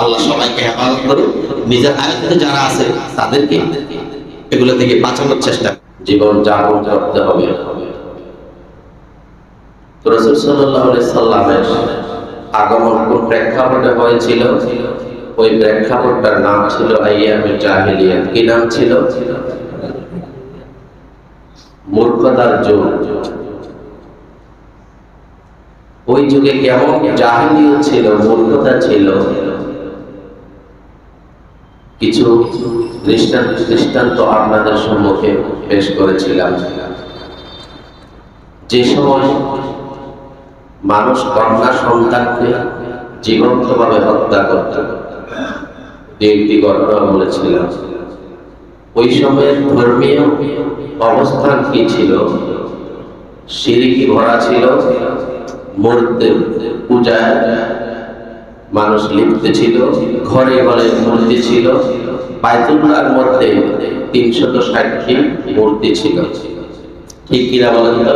আল্লাহ সবাইকে হেফাজত করুন, নিজের আয়ত্তে যারা আছে তাদেরকে এগুলো থেকে বাঁচানোর চেষ্টা, জীবন যাপন করতে হবে। তো রাসূল সাল্লাল্লাহু আলাইহি সাল্লামের আগমন কোন প্রেক্ষাপটে হয়েছিল? ওই প্রেক্ষাপটটার নাম ছিল আইয়ামে জাহেলিয়াত। কি নাম ছিল? মূর্খতার যুগ। ওই যুগে কেমন জাহেলিয়াত ছিল, মূর্খতা ছিল। কিছু দৃষ্টান্ত আপনাদের সম্মুখে পেশ করেছিলাম। যে সময় মানুষ কন্যা সন্তানকে জীবন্তভাবে হত্যা করত, একটি ঘটনা বলেছিলাম। ওই সময়ের ধর্মীয় অবস্থান কি ছিল? শিরকি ভরা ছিল, মূর্তির পূজায় মানুষ লিপ্ত ছিল, ঘরে ঘরে মূর্তি ছিল। বাইতুল্লাহর মধ্যে ৩৬০টি মূর্তি ছিল। ঠিক কিনা বলেন তো?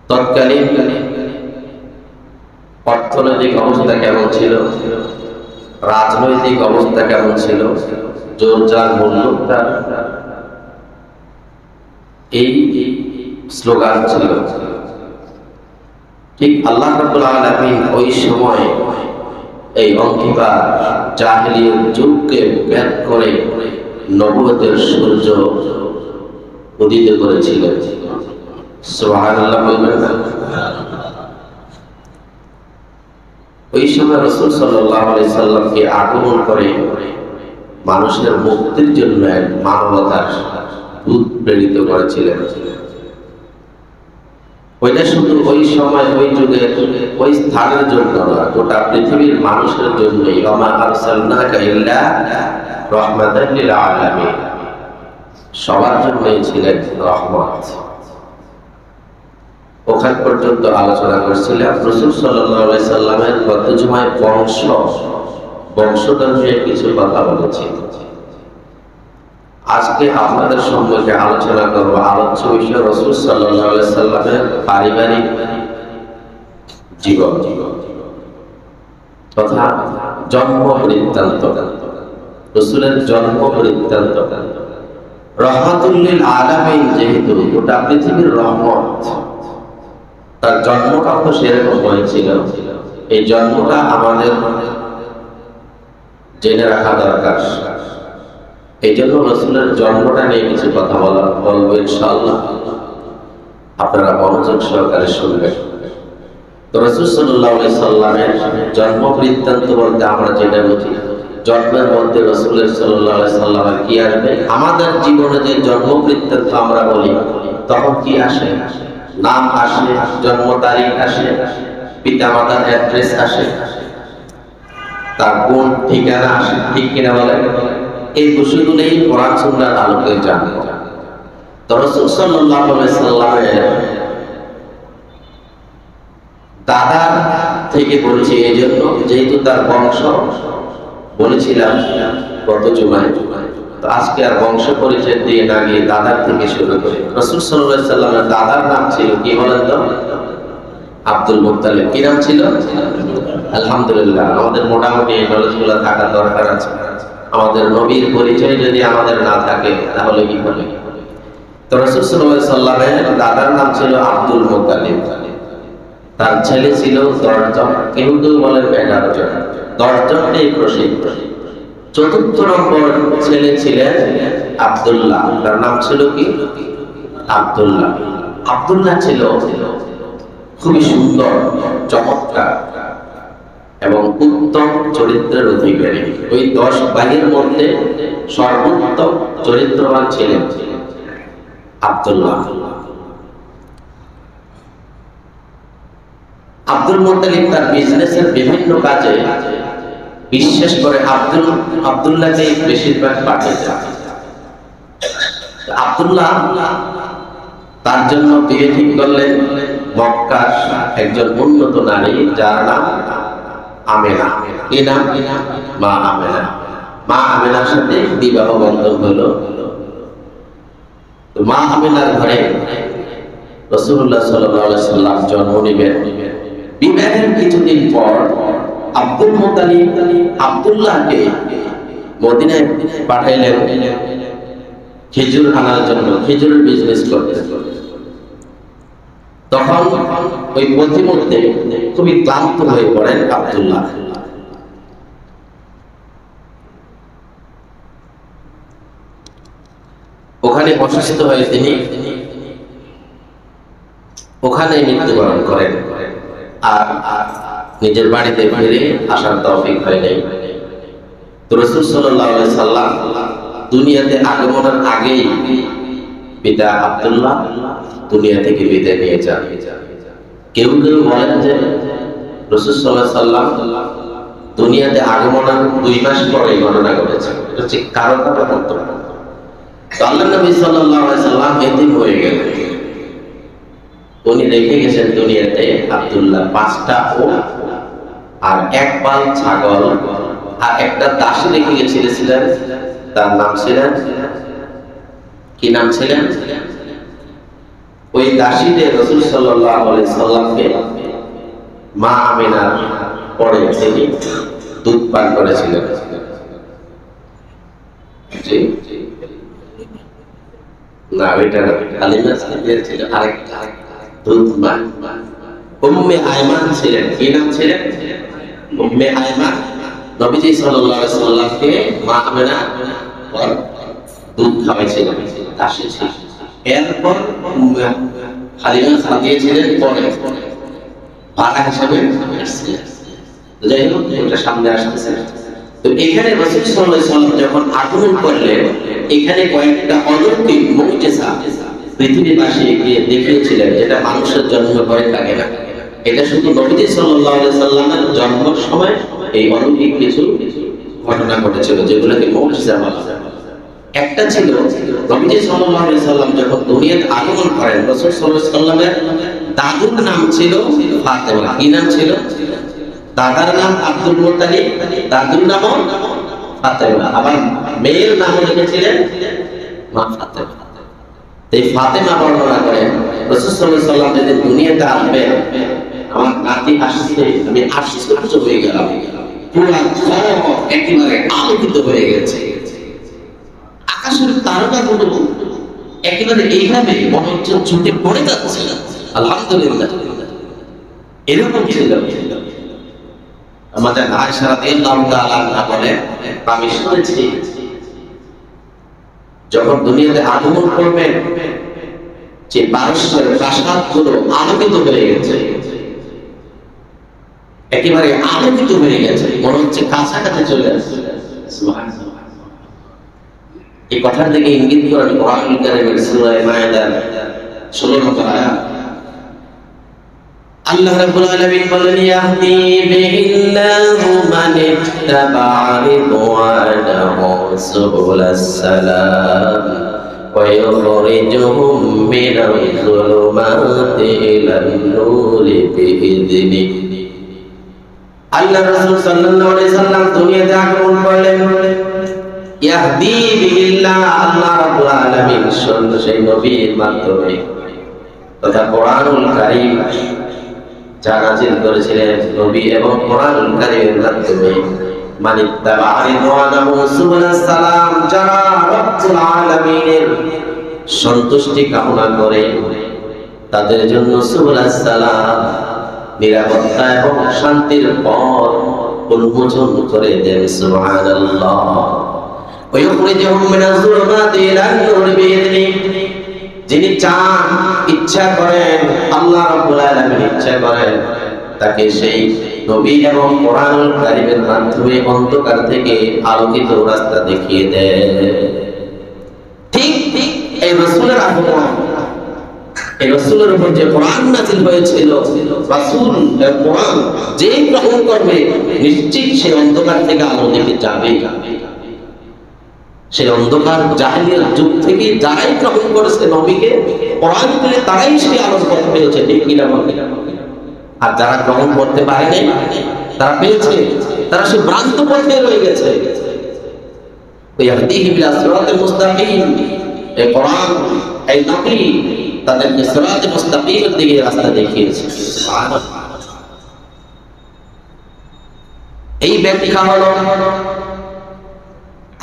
তৎকালীন অর্থনৈতিক অবস্থা কেমন ছিল, রাজনৈতিক অবস্থা কেমন ছিল, জোরজার মূল্যটা, এই স্লোগান ছিল। ঠিক আল্লাহ রাব্বুল আলামিন ওই সময় এই অন্ধকার জাহেলিয়ত যুগকে ভেদ করে নবুয়তের সূর্য উদিত করেছিলেন। সুবহানাল্লাহ বলবেন না? ওই সময় রাসূল সাল্লাল্লাহু আলাইহি সাল্লামকে আগমন করে মানুষের মুক্তির জন্য এক মানবতার দূত প্রেরিত করেছিলেন। ওইটা শুধু ওই সময়, ওই যুগে, ওই স্থানের জন্য না, গোটা পৃথিবীর মানুষের জন্যই। ওমা আরসালনাকা ইল্লা রাহমাতাল লিল আলামিন, সবার জন্যই ছিলেন রহমত। ওখান পর্যন্ত আলোচনা করছিলাম। রাসূল সাল্লাল্লাহু আলাইহি সাল্লামের গত জুমায় বংশধর নিয়ে কিছু কথা বলেছি। আজকে আপনাদের সম্পর্কে আলোচনা করব আলোচ্য বিষয় রাসূল সাল্লাল্লাহু আলাইহি সাল্লামের পারিবারিক জীবন তথা জন্ম বৃত্তান্ত। রাসূলের জন্ম বৃত্তান্ত। রহমাতুল লিল আলামিন, যেহেতু গোটা পৃথিবীর রহমত, তার জন্মটা তো সেরকম হয়েছিল। এই জন্মটা আমাদের জেনে রাখা দরকার। এই জন্য রাসূলের জন্মটা নিয়ে কিছু কথা বলবো ইনশাআল্লাহ। আপনারা মনোযোগ সহকারে শুনবেন। তো রাসূল সাল্লাল্লাহু আলাইহি সাল্লামের জন্ম বৃত্তান্ত বলতে আমরা যেটা বুঝি, জন্মের মধ্যে রাসূলের সাল্লাল্লাহু আলাইহি সাল্লামের কি আসবে? আমাদের জীবনে যে জন্ম বৃত্তান্ত আমরা বলি, তখন কি আসে? নাম আসে, জন্ম তারিখ আসে, পিতামাতার অ্যাড্রেস আসে, তার কোন ঠিকানা আসে। ঠিক কিনা বলেন? এই বিষয়গুলোই কোরআন সুন্নাহর আলোকে জানবো। তো রাসূল সাল্লাল্লাহু আলাইহি সাল্লামের দাদা থেকে বলছি এই জন্য, যেহেতু তার বংশ বলেছিলাম গত জুমায়। তো আজকে আর বংশ পরিচয় দিয়ে না গিয়ে দাদার থেকে শুরু করি। রাসূল সাল্লাল্লাহু আলাইহি সাল্লামের দাদার নাম ছিল কি বলেন তো? Abdul Muttalib. কি নাম ছিল? আলহামদুলিল্লাহ, আমাদের মোটামুটি এই নলেজগুলো থাকা দরকার আছে। আমাদের নবীর পরিচয় যদি আমাদের না থাকে তাহলে কি হবে? তো রাসূল সাল্লাল্লাহু আলাইহি সাল্লামের দাদার নাম ছিল আব্দুল মুত্তালিব। তার ছেলে ছিল 10 জন, কেউ কেউ বলেন 11 জন। 10 জনটাই প্রসিদ্ধ। চতুর্থ নম্বর ছেলে ছিলেন আব্দুল্লাহ। তার নাম ছিল কি? আব্দুল্লাহ। আব্দুল্লাহ ছিল খুবই সুন্দর, চমৎকার এবং উত্তম চরিত্রের অধিকারী। ওই 10 ভাইয়ের মধ্যে সর্বোত্তম চরিত্রবান ছিলেন আব্দুল্লাহ। আব্দুল মুত্তালিব তার বিজনেসের বিভিন্ন কাজে বিশেষ করে আব্দুল্লাহকে বেশিরভাগ পাঠিয়েছেন। আব্দুল্লাহ তার জন্য বিয়ে ঠিক করলেন মক্কার একজন উন্নত নারী, যার নাম আমেনা। কি নাম? মা আমেনা। মা আমেনার সাথে বিবাহ বন্ধন হলো। মা আমেনার ঘরে রাসূলুল্লাহ সাল্লাল্লাহু আলাইহি সাল্লাম জন্ম নেবেন। বিবাহের কিছুদিন পর আব্দুল মুত্তালিব আব্দুল্লাহকে মদিনায় পাঠাইলেন খেজুর আনার জন্য, খেজুরের বিজনেস করতে। তখন ওই পথিমধ্যে খুবই ক্লান্ত হয়ে পড়েন আব্দুল্লাহ। ওখানে অসুস্থ হয়ে তিনি ওখানে মৃত্যুবরণ করেন। আর নিজের বাড়িতে ফিরে আসার তৌফিক হয় নাই। তো রাসূল সাল্লাল্লাহু আলাইহি সাল্লাম দুনিয়াতে আগমনের আগেই পিতা আব্দুল্লাহ দুনিয়া থেকে বিদায় নিয়ে যান। কেউ কেউ বলেন যে রাসূল সাল্লাল্লাহু আলাইহি সাল্লাম দুনিয়াতে আগমনের 2 মাস পরে ঘটনা ঘটেছে। এটা হচ্ছে কারণটা মন্তব্য। আল্লাহর নবী সাল্লাল্লাহু আলাইহি সাল্লাম এতিম হয়ে গেলেন। উনি রেখে গেছেন দুনিয়াতে আব্দুল্লাহ 5টা উট আর 1 পাল ছাগল আর একটা দাসী রেখে গেছিলেন। তার নাম ছিলেন, কি নাম ছিলেন? ওই দাসীদের রাসূল সাল্লাল্লাহু আলাইহি সাল্লামকে মা আমিনার পরে তিনি দুধ পান করেছিলেন। জি না, ওইটা হালিমা ছিল আরেকটা দুধ মা। উম্মে আয়মান ছিলেন। কি নাম ছিলেন? উম্মে আয়মান। নবীজি সাল্লাল্লাহু আলাইহি সাল্লামকে মা আমিনা দুধ খাওয়াইছিলেন, দাসী ছিল। এরপর হালিমা খাওয়াইছিলেন পরে ভাড়া হিসাবে। যাই হোক, ওটা সামনে আসতেছে। তো এখানে রাসূল সাল্লাল্লাহু আলাইহি সাল্লাম যখন আগমন করলেন, এখানে কয়েকটা অলৌকিক মুজিজা পৃথিবীবাসী গিয়ে দেখিয়েছিলেন, যেটা মানুষের জন্ম করে থাকে না। এটা শুধু নবীজি সাল্লাল্লাহু আলাইহি সাল্লামের জন্মের সময় এই অলৌকিক কিছু ঘটনা ঘটেছিল, যেগুলোকে মুজিজা বলা হয়। একটা ছিল নবীজি সাল্লাল্লাহু আলাইহি সাল্লাম যখন দুনিয়াতে আগমন করেন, রাসূল সাল্লাল্লাহু আলাইহি সাল্লামের দাদুর নাম ছিল ফাতেমা। কি নাম ছিল? দাদার নাম আব্দুল মুত্তালিব, দাদুর নাম ফাতেমা। আবার মেয়ের নাম লিখেছিলেন মা ফাতেমা। এই ফাতেমা বর্ণনা করেন রাসূল সাল্লাল্লাহু আলাইহি সাল্লাম যেদিন দুনিয়াতে আসবেন, আমার নাতি আসছে, আমি আশ্চর্য হয়ে গেলাম। পুরো একেবারে আলোকিত হয়ে গেছে। আকাশের তারকাগুলো একেবারে এইভাবে মনে হচ্ছে ছুটে পড়ে যাচ্ছে। আলহামদুলিল্লাহ, এরকম ছিল। আমাদের আয়েশা রাদিয়াল্লাহু তাআলা আনহা বলেন, আমি শুনেছি যখন দুনিয়াতে আগমন করবেন যে পারস্যের প্রাসাদগুলো আলোকিত হয়ে গেছে, একেবারে আলোকিত হয়ে গেছে, মনে হচ্ছে কাছাকাছি চলে আসছে। সুবহানাল্লাহ। এই কথার দিকে ইঙ্গিত করেন কোরআনুল কারীমের সূরা মায়েদার 16 নম্বর আয়াত। আল্লাহ রাব্বুল আলামিন বলেন, ইয়াহদি বিহিল্লাহু মান ইত্তাবা'a রিদওয়ানাহু সুবুলাস সালাম ওয়া ইখরিজুহুম মিনাল যুলুমাতি ইলান নূরি বিইذনিহি। আল্লাহ রাসূল সাল্লাল্লাহু আলাইহি সাল্লাম দুনিয়াতে আগমন করলেন। ইয়াহদি বিহিল্লাহ, আল্লাহ রাব্বুল আলামিন সেই নবীর মাধ্যমে তথা কোরআনুল কারীম যা নাযিল করেছিলেন নবী এবং কোরআনুল কারীমের মাধ্যমে, মানিত্তাবা'a রিদওয়ানাহু সুবুলাস সালাম, যারা রব্বুল আলামিনের সন্তুষ্টি কামনা করে তাদের জন্য সুবুলাস সালাম, নিরাপত্তা এবং শান্তির পথ উন্মোচন করে দেন। সুবহানাল্লাহ। ওয়া ইখরিজুহুম মিনাজ যুলুমাতি ইলান নূরি বিইذনিহি। যিনি চান, ইচ্ছা করেন, আল্লাহ রাব্বুল আলামিন ইচ্ছা করেন, তাকে সেই নবী এবং কোরআনুল কারীমের মাধ্যমে অন্ধকার থেকে আলোকিত রাস্তা দেখিয়ে দেন। ঠিক এই রাসূলের আগমন, এই রাসূলের উপর যে কোরআন নাযিল হয়েছিল, রাসূল কোরআন যে গ্রহণ করবে নিশ্চিত সে অন্ধকার থেকে আলো দিকে যাবে। সেই অন্ধকার জাহেলিয়াত যুগ থেকে যারাই গ্রহণ করেছে নবীকে, কোরআন থেকে তারাই সেই আলোর পথ পেয়েছে, ঠিক কিনা বলেন? আর যারা গ্রহণ করতে পারেনি তারা পেয়েছে, তারা সেই ভ্রান্ত পথে রয়ে গেছে। ইয়াহদিহিম ইলা সিরাতিল মুস্তাকিম, এই কোরআন, এই নবী তাদেরকে সিরাতে মুস্তাকিমের দিকে রাস্তা দেখিয়েছে। সুবহানাল্লাহ। এই ব্যাখ্যা হলো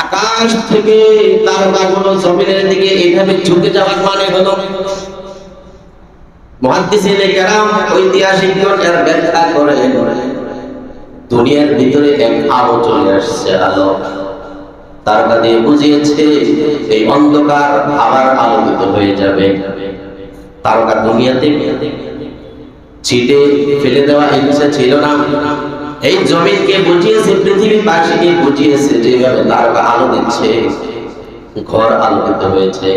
আকাশ থেকে তারকাগুলো জমিনের দিকে এইভাবে ঝুঁকে যাওয়ার মানে হলো, মুহাদ্দিসিনে কেরাম, ঐতিহাসিকগণ এর ব্যাখ্যা করেন, দুনিয়ার ভিতরে এক আলো চলে আসছে, আলো তারকা দিয়ে বুঝিয়েছে এই অন্ধকার আবার আলোকিত হয়ে যাবে। তারকা দুনিয়াতে ছিটে ফেলে দেওয়া ইচ্ছা ছিল না, এই জমিনকে বুঝিয়েছে, পৃথিবীবাসীকে বুঝিয়েছে যেভাবে তারকা আলো দিচ্ছে ঘর আলোকিত হয়েছে।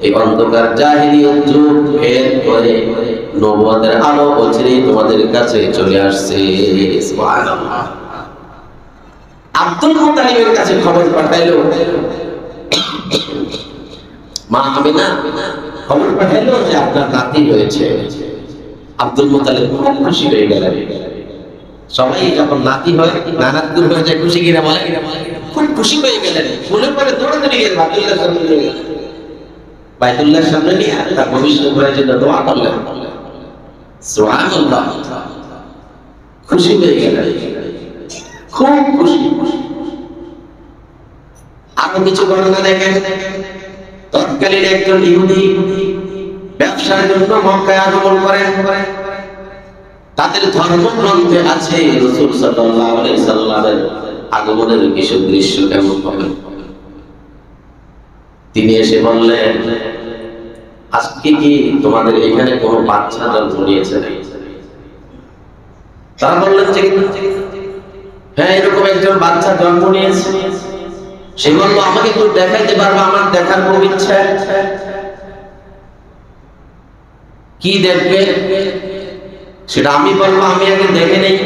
এই অন্ধকার জাহেলিয়াত যুগ ভেদ করে নবুয়তের আলো অচিরেই তোমাদের কাছে চলে আসছে। সুবহানাল্লাহ। আব্দুল মুত্তালিবের কাছে খবর পাঠাইলো, মা আমিনা খবর পাঠাইলো যে আপনার নাতি হয়েছে। আব্দুল মুত্তালিব খুব খুশি হয়ে গেলেন। সবাই যখন নাতি হয়, নানাতুর হয়ে যায়, খুশি কিনা বলে? খুব খুশি হয়ে গেলেন। মনে করে দৌড়াদৌড়ি গেলেন বাইতুল্লাহর সামনে নিয়ে গেলেন, বাইতুল্লাহর সামনে নিয়ে তার ভবিষ্যতের জন্য দোয়া করলেন। সুবহানাল্লাহ। খুশি হয়ে গেলেন, খুব খুশি। আরো কিছু ঘটনা দেখেন। তৎকালীন একজন ইহুদি ব্যবসার জন্য মক্কায় আগমন করেন। তাদের ধর্মগ্রন্থে আছে রাসূল সাল্লাল্লাহু আলাইহি সাল্লামের আগমনের কিছু দৃশ্য কেমন হবে। তিনি এসে বললেন, আজকে কি তোমাদের এখানে কোনো বাচ্চা জন্ম নিয়েছে? তারা বললেন যে হ্যাঁ, এরকম একজন বাচ্চা জন্ম নিয়েছে। সে বলল, আমাকে একটু দেখাইতে পারবো? আমার দেখার খুব ইচ্ছা। কি দেখবে সেটা আমি বলবো, আমি আগে দেখে নেই।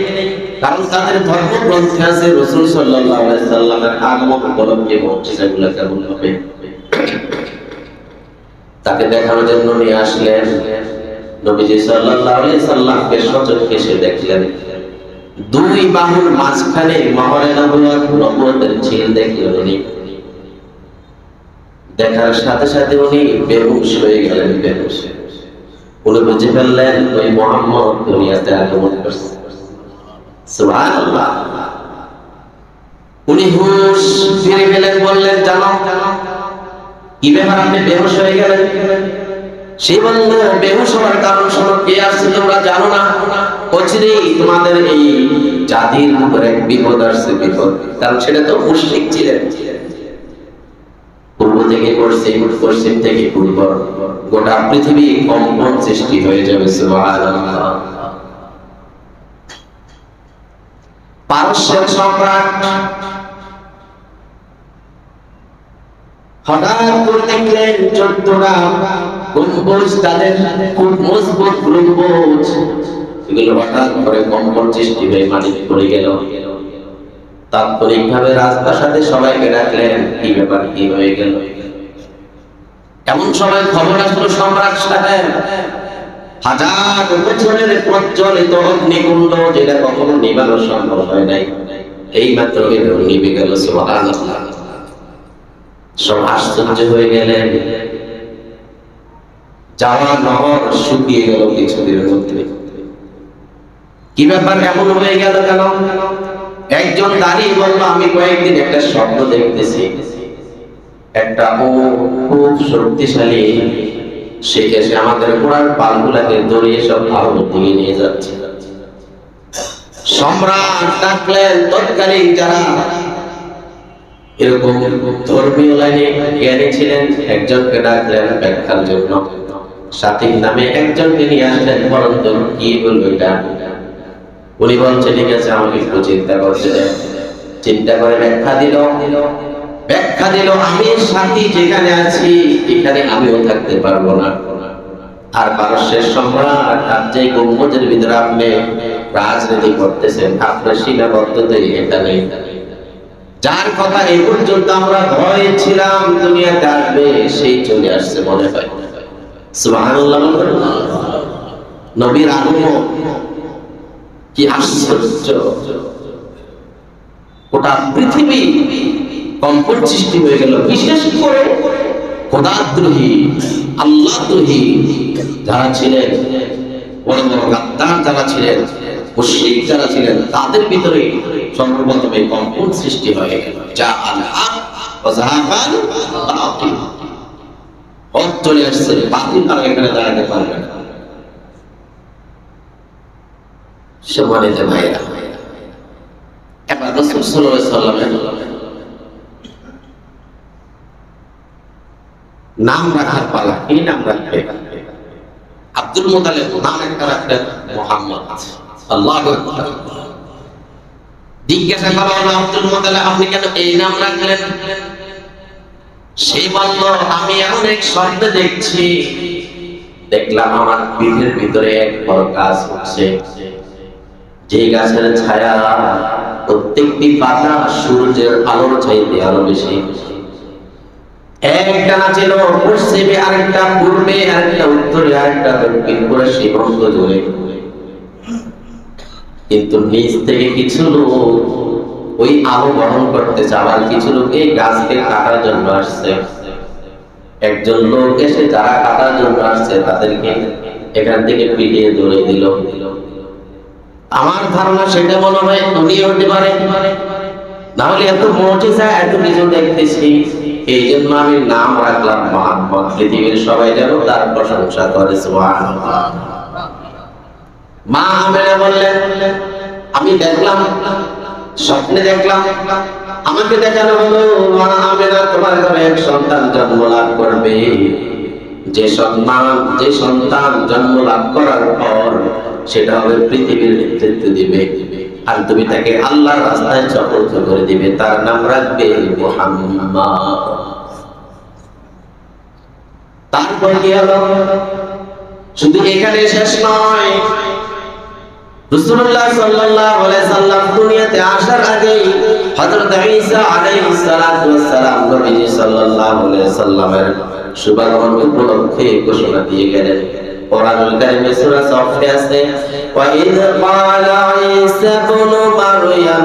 কারণ তাদের ধর্মগ্রন্থে আছে রাসূল সাল্লাল্লাহু আলাইহি সাল্লামের আগমন উপলক্ষে মুজিজাগুলো কেমন হবে। তাকে দেখানোর জন্য নিয়ে আসলেন। নবীজি সাল্লাল্লাহু আলাইহি সাল্লামকে সচক্ষে সে দেখলেন। দুই বাহুর মাঝখানে মোহরে নবুয়তের ঝিল দেখলেন উনি। দেখার সাথে সাথে উনি বেহুশ হয়ে গেলেন। বেহুশ উনি বুঝে ফেললেন ওই মুহাম্মদ দুনিয়াতে আগমন করছে। সুবহানাল্লাহ। উনি হুঁশ ফিরে গেলেন, বললেন, জানো কি ব্যাপার, আপনি বেহুশ হয়ে গেলেন? সে বলল, বেহুশ হওয়ার কারণ শোনো, কে আসছে তোমরা জানো না? অচিরেই তোমাদের এই জাতির উপর এক বিপদ আসছে, বিপদ। কারণ সেটা তো মুশরিক ছিলেন। পূর্ব থেকে পশ্চিম, পশ্চিম থেকে পূর্ব, গোটা পৃথিবী কম্পন সৃষ্টি হয়ে যাবে। সুবহানাল্লাহ। পারস্যের সম্রাট হঠাৎ করে দেখলেন 14টা গম্বুজ, তাদের খুব মজবুত গম্বুজ, এগুলো হঠাৎ করে কম্পন সৃষ্টি হয়ে মাটিতে পড়ে গেল। তাৎক্ষণিকভাবে রাজপ্রাসাদে সবাইকে ডাকলেন, কি ব্যাপার, কি হয়ে গেল? এমন সময় খবর আসলো, সম্রাট সাহেব, হাজার বছরের প্রজ্বলিত অগ্নিকুণ্ড, যেটা কখনো নিবানো সম্ভব হয় নাই, এই মাত্র নিভে গেল। সুবহানাল্লাহ। সব আশ্চর্য হয়ে গেলেন। যাওয়া নহর শুকিয়ে গেল কিছুদিনের মধ্যে। কি ব্যাপার, এমন হয়ে গেল কেন? একজন দাঁড়িয়ে বলল, আমি কয়েকদিন একটা স্বপ্ন দেখতেছি, একটা খুব শক্তিশালী সে এসে আমাদের ঘোড়ার পালগুলাকে দড়িয়ে সব ভারতের দিকে নিয়ে যাচ্ছে। সম্রাট ডাকলেন তৎকালীন যারা এরকম ধর্মীয় লাইনে জ্ঞানী ছিলেন, একজনকে ডাকলেন ব্যাখ্যার জন্য। সাতিক নামে একজনকে নিয়ে আসলেন, পরন্ত কি বলবো এটা? উনি বলছে, ঠিক আছে, আমাকে একটু চিন্তা করতে দেন। চিন্তা করে ব্যাখ্যা দিল। আমি সাথী যেখানে আছি এখানে আমিও থাকতে পারবো না। আর পারস্যের সম্রাট, আর যে গম্বুজের ভিতরে আপনি রাজনীতি করতেছেন, আপনার সীমাবদ্ধতা এখানে। যার কথা এই পর্যন্ত আমরা ভয় ছিলাম দুনিয়াতে আসবে, সেই চলে আসছে মনে হয়। সুবহানাল্লাহ। নবীর আগমন কি আশ্চর্য! গোটা পৃথিবী কম্পন সৃষ্টি হয়ে গেল। বিশেষ করে খোদাদ্রোহী, আল্লাহদ্রোহী যারা ছিলেন, বড় বড় গাদ্দার যারা ছিলেন, মুশরিক যারা ছিলেন, তাদের ভিতরে সর্বপ্রথম এই কম্পন সৃষ্টি হয়ে গেল। যা আল হক ওয়া যাহাকাল বাতিল, হক চলে আসছে, বাতিল আর এখানে দাঁড়াতে পারবে না। সম্মানিত ভাইরা, এবার রাসূল সাল্লাল্লাহু আলাইহি ওয়াসাল্লামের নাম রাখার পালা। কি নাম রাখবে? আব্দুল মুতালিব নাম একটা রাখলেন মুহাম্মদ। আল্লাহু আকবার। জিজ্ঞাসা করা হলো, আব্দুল মুতালিব আপনি কেন এই নাম রাখলেন? সে বলল, আমি এমন এক স্বপ্ন দেখছি, দেখলাম আমার পিঠের ভিতরে এক বড় গাছ উঠছে, যে গাছের ছায়া প্রত্যেকটি পাতা সূর্যের আলোর চাইতে আরো বেশি। একটা না ছিল পশ্চিমে, আরেকটা পূর্বে, আরেকটা উত্তরে, আরেকটা দক্ষিণ, পুরো সীমান্ত জুড়ে। কিন্তু নিচ থেকে কিছু লোক ওই আলো বহন করতে চাওয়ার, কিছু লোক এই গাছকে কাটার জন্য আসছে। একজন লোক এসে যারা কাটার জন্য আসছে তাদেরকে এখান থেকে পিটিয়ে দৌড়ে দিল। আমার ধারণা সেটা মনে হয় উনি হতে পারে, নাহলে এত মুজিজা, এত কিছু দেখতেছি, এই জন্য আমি নাম রাখলাম মুহাম্মদ। পৃথিবীর সবাই যেন তার প্রশংসা করে। সুবহানাল্লাহ। মা আমেনা বললেন, আমি দেখলাম, স্বপ্নে দেখলাম, আমাকে দেখানো হলো মা আমেনা তোমার ঘরে এক সন্তান জন্ম লাভ করবে। যে সন্তান জন্ম লাভ করার পর সেটা হবে পৃথিবীর নেতৃত্ব দিবে, আর তুমি তাকে আল্লাহর রাস্তায় চপর্দ করে দিবে, তার নাম রাখবে মুহাম্মদ। তারপর কি হলো? শুধু এখানে শেষ নয়, রাসূলুল্লাহ সাল্লাল্লাহু আলাইহি সাল্লাম দুনিয়াতে আসার আগে হযরত ঈসা আলাইহিস সালাতু ওয়াস সালাম নবী সাল্লাল্লাহু আলাইহি সাল্লামের শুভাগমন উপলক্ষে ঘোষণা দিয়ে গেলেন। কোরআনুল কারীমে সূরা সফে আছে, ওয়া ইয ক্বালা ঈসা ইবনু মারইয়াম